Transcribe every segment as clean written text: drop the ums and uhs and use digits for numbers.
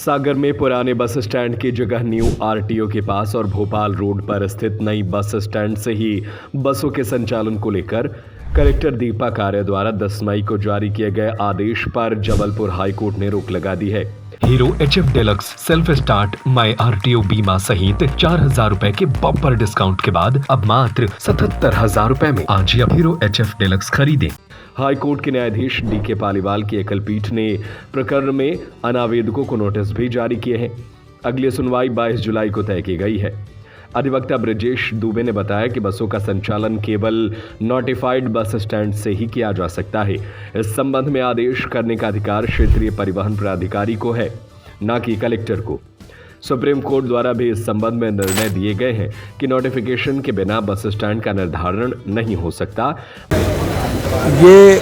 सागर में पुराने bus stand की जगह न्यू आरटीओ के पास और भोपाल रोड पर स्थित नई बस स्टैंड से ही बसों के संचालन को लेकर कलेक्टर दीपक आर्य द्वारा 10 मई को जारी किए गए आदेश पर जबलपुर हाईकोर्ट ने रोक लगा दी है। Hero HF deluxe self start my RTO बीमा सहित 4,000 रुपए के बम्पर डिस्काउंट के बाद अब मात्र 77,000 रुपए में आज ही हीरो HF डिलक्स खरीदें। हाईकोर्ट के न्यायाधीश DK पालीवाल की एकल पीठ ने प्रकरण में अनावेदकों को नोटिस भी जारी किए हैं। अगली सुनवाई 22 जुलाई को तय की गई है। अधिवक्ता ब्रजेश दुबे ने बताया कि बसों का संचालन केवल नोटिफाइड बस स्टैंड से ही किया जा सकता है। इस संबंध में आदेश करने का अधिकार क्षेत्रीय परिवहन प्राधिकारी को है, न कि कलेक्टर को। सुप्रीम कोर्ट द्वारा भी इस संबंध में निर्णय दिए गए हैं कि नोटिफिकेशन के बिना बस स्टैंड का निर्धारण नहीं हो सकता। ये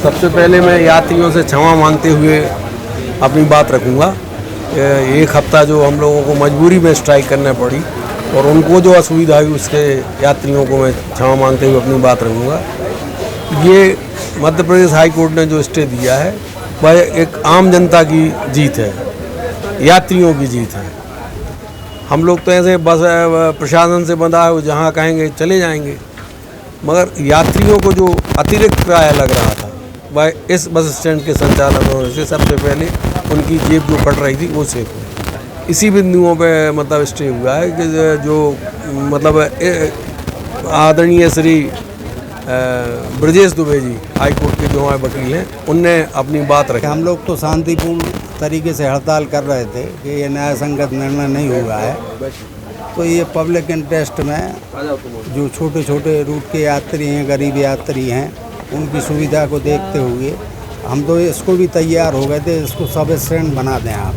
सबसे पहले मैं यात्रियों से क्षमा मांगते हुए अपनी बात रखूँगा। एक हफ्ता जो हम लोगों को मजबूरी में स्ट्राइक करना पड़ी और उनको जो असुविधा हुई उसके यात्रियों को मैं क्षमा मांगते हुए अपनी बात रखूँगा। ये मध्य प्रदेश हाई कोर्ट ने जो स्टे दिया है वह एक आम जनता की जीत है, यात्रियों की जीत है। हम लोग तो ऐसे बस प्रशासन से बंधा है, जहाँ कहेंगे चले जाएंगे, मगर यात्रियों को जो अतिरिक्त किराया लग रहा था वह इस बस स्टैंड के संचालन होने से सबसे पहले उनकी जेब जो कट रही थी वो सेफ हुई। इसी बिंदुओं पे मतलब स्टे हुआ है कि जो मतलब आदरणीय श्री ब्रजेश दुबे जी हाई कोर्ट के जो हमारे वकील हैं उनने अपनी बात रखी। हम लोग तो शांतिपूर्ण तरीके से हड़ताल कर रहे थे कि ये न्याय संगत निर्णय नहीं हुआ है, तो ये पब्लिक इंटरेस्ट में जो छोटे छोटे रूट के यात्री हैं, गरीब यात्री हैं, उनकी सुविधा को देखते हुए हम तो इसको भी तैयार हो गए थे, इसको सब स्टैंड बना दें आप।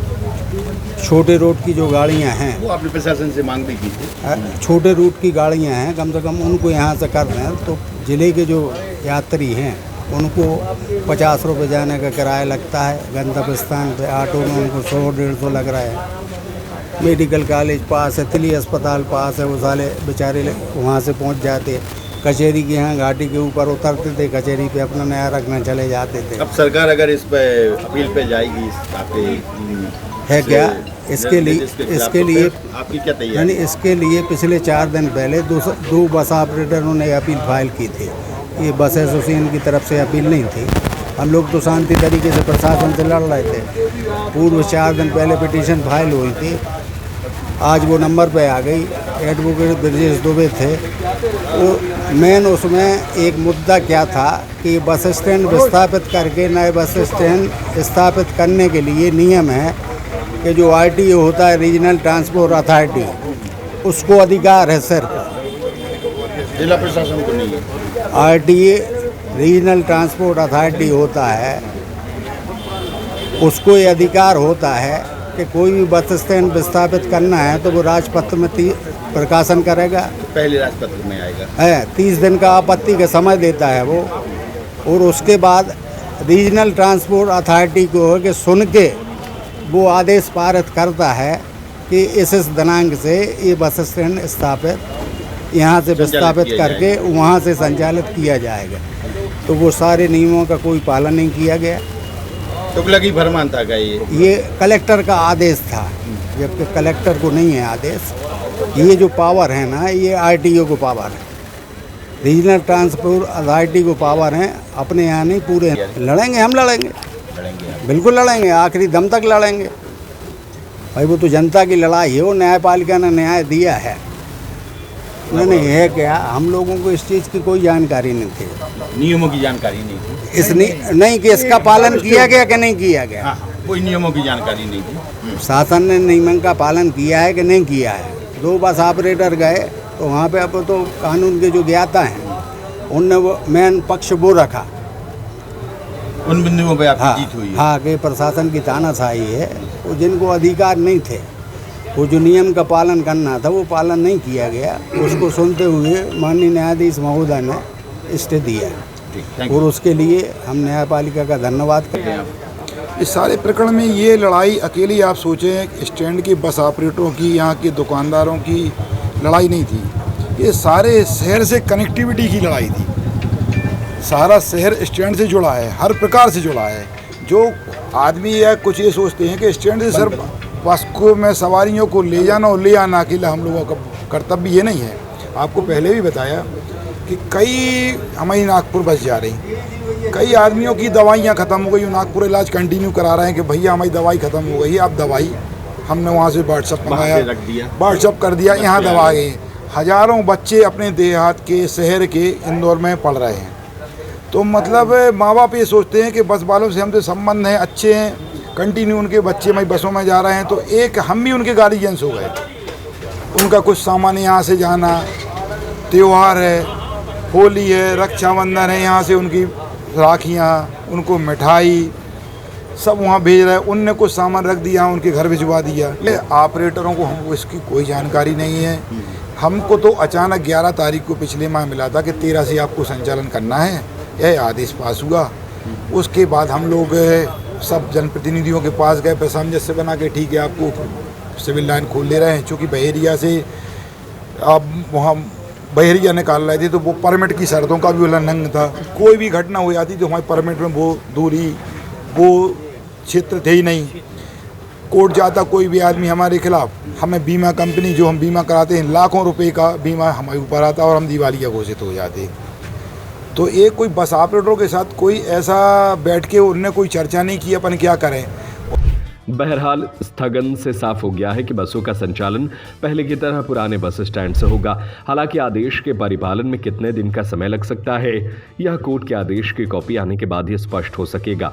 छोटे रूट की जो गाड़ियां हैं वो आपने प्रशासन से मांग भी की थी। छोटे रूट की गाड़ियां हैं, कम से कम उनको यहाँ से कर दें तो ज़िले के जो यात्री हैं उनको 50 रुपये जाने का किराया लगता है, गंतव्य स्थान पे ऑटो में उनको 100-150 लग रहा है। मेडिकल कॉलेज पास है, तिली अस्पताल पास है, वो साले बेचारे वहाँ से पहुँच जाते। कचहरी के यहाँ घाटी के ऊपर उतरते थे, कचहरी पे अपना नया रखना चले जाते थे। अब सरकार अगर इस पे अपील पे जाएगी आपके है क्या इसके लिए आपकी क्या तैयारी? यानी इसके लिए पिछले 4 दिन पहले दो बस ऑपरेटरों ने अपील फाइल की थी। ये बस एसोसिएशन की तरफ से अपील नहीं थी। हम लोग तो शांति तरीके से प्रशासन से लड़ रहे थे। पूर्व 4 दिन पहले पिटीशन फाइल हुई थी, आज वो नंबर पे आ गई। एडवोकेट ब्रजेश दुबे थे। वो मेन उसमें एक मुद्दा क्या था कि बस स्टैंड विस्थापित करके नए बस स्टैंड स्थापित करने के लिए नियम है कि जो RTO होता है, रीजनल ट्रांसपोर्ट अथॉरिटी, उसको अधिकार है सिर्फ, जिला प्रशासन को नहीं है। RTA रीजनल ट्रांसपोर्ट अथॉरिटी होता है, उसको ये अधिकार होता है कि कोई भी बस स्टैंड विस्थापित करना है तो वो राजपत्र में प्रकाशन करेगा। पहले राजपत्र में आएगा है, 30 दिन का आपत्ति का समय देता है वो, और उसके बाद रीजनल ट्रांसपोर्ट अथॉरिटी को कि सुन के वो आदेश पारित करता है कि इस दिनांक से ये बस स्टैंड स्थापित यहाँ से विस्थापित करके वहाँ से संचालित किया जाएगा। तो वो सारे नियमों का कोई पालन नहीं किया गया। तुगलकी फरमान था क्या ये कलेक्टर का आदेश था, जबकि कलेक्टर को नहीं है आदेश। ये जो पावर है ना, ये RTO को पावर है, रीजनल ट्रांसपोर्ट अथॉरिटी को पावर है, अपने यहाँ नहीं पूरे हैं। लड़ेंगे, हम लड़ेंगे, बिल्कुल लड़ेंगे, आखिरी दम तक लड़ेंगे भाई। वो तो जनता की लड़ाई है, वो न्यायपालिका ने न्याय दिया है। नहीं है क्या, हम लोगों को इस चीज़ की कोई जानकारी नहीं थी, नियमों की जानकारी नहीं थी। नहीं कि इसका पालन किया गया कि नहीं किया गया। हाँ, कोई नियमों की जानकारी नहीं थी। शासन ने नियमों का पालन किया है कि नहीं किया है। 2 बस ऑपरेटर गए तो वहाँ पे अब तो कानून के जो ज्ञाता हैं उनने वो मेन पक्ष वो रखा। उन बिंदुओं पे आपकी जीत हुई है। हाँ, कि प्रशासन की तानाशाही है, वो जिनको अधिकार नहीं थे, वो जो नियम का पालन करना था वो पालन नहीं किया गया। उसको सुनते हुए माननीय न्यायाधीश महोदय ने स्टे दिया और उसके लिए हम न्यायपालिका का धन्यवाद करते हैं। इस सारे प्रकरण में ये लड़ाई अकेली आप सोचें स्टैंड के बस ऑपरेटरों की, यहाँ के दुकानदारों की लड़ाई नहीं थी, ये सारे शहर से कनेक्टिविटी की लड़ाई थी। सारा शहर स्टैंड से जुड़ा है, हर प्रकार से जुड़ा है। जो आदमी या कुछ ये सोचते हैं कि स्टैंड से सिर्फ बस को में सवारियों को ले जाना और ले आना अकेला हम लोगों का कर्तव्य ये नहीं है। आपको पहले भी बताया कि कई हमारी नागपुर बस जा रही, कई आदमियों की दवाइयाँ ख़त्म हो गई, नागपुर इलाज कंटिन्यू करा रहे हैं कि भैया हमारी दवाई ख़त्म हो गई, अब दवाई हमने वहाँ से व्हाट्सअप मंगाया, व्हाट्सअप कर दिया, यहाँ दवा गए। हज़ारों बच्चे अपने देहात के शहर के इंदौर में पढ़ रहे हैं। तो मतलब माँ बाप ये सोचते हैं कि बस वालों से हमसे संबंध हैं, अच्छे हैं, कंटिन्यू उनके बच्चे हमारी बसों में जा रहे हैं। तो एक हम भी उनके गार्जियंस हो गए। उनका कुछ सामान यहाँ से जाना, त्यौहार है, होली है, रक्षाबंधन है, यहाँ से उनकी राखियाँ, उनको मिठाई सब वहाँ भेज रहे हैं। उनने कुछ सामान रख दिया, उनके घर भिजवा दिया। ऑपरेटरों को हमको इसकी कोई जानकारी नहीं है। हमको तो अचानक 11 तारीख को पिछले माह मिला था कि 13 से आपको संचालन करना है, यह आदेश पास हुआ। उसके बाद हम लोग सब जनप्रतिनिधियों के पास गए, पैसामंजस्य बना के ठीक है आपको सिविल लाइन खोल ले रहे हैं। चूँकि बहेरिया से अब वहाँ बहेरिया निकाल रहे थे तो वो परमिट की शर्तों का भी उल्लंघन था। कोई भी घटना हो जाती तो हमारे परमिट में वो दूरी, वो क्षेत्र थे ही नहीं। कोर्ट जाता कोई भी आदमी हमारे खिलाफ, हमें बीमा कंपनी जो हम बीमा कराते हैं लाखों रुपए का बीमा हमारे ऊपर आता और हम दिवालिया घोषित हो जाते। तो एक कोई बस ऑपरेटरों के साथ कोई ऐसा बैठ के उनने कोई चर्चा नहीं की अपन क्या करें। बहरहाल स्थगन से साफ हो गया है कि बसों का संचालन पहले की तरह पुराने बस स्टैंड से होगा। हालांकि आदेश के परिपालन में कितने दिन का समय लग सकता है, यह कोर्ट के आदेश की कॉपी आने के बाद ही स्पष्ट हो सकेगा।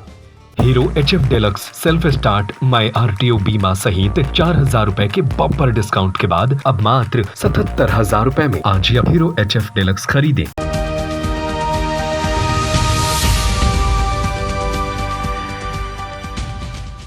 Hero HF deluxe self start my RTO बीमा सहित 4,000 रुपए के बम्पर डिस्काउंट के बाद अब मात्र 77,000 रुपए में आज ही हीरो HF डिलक्स खरीदें।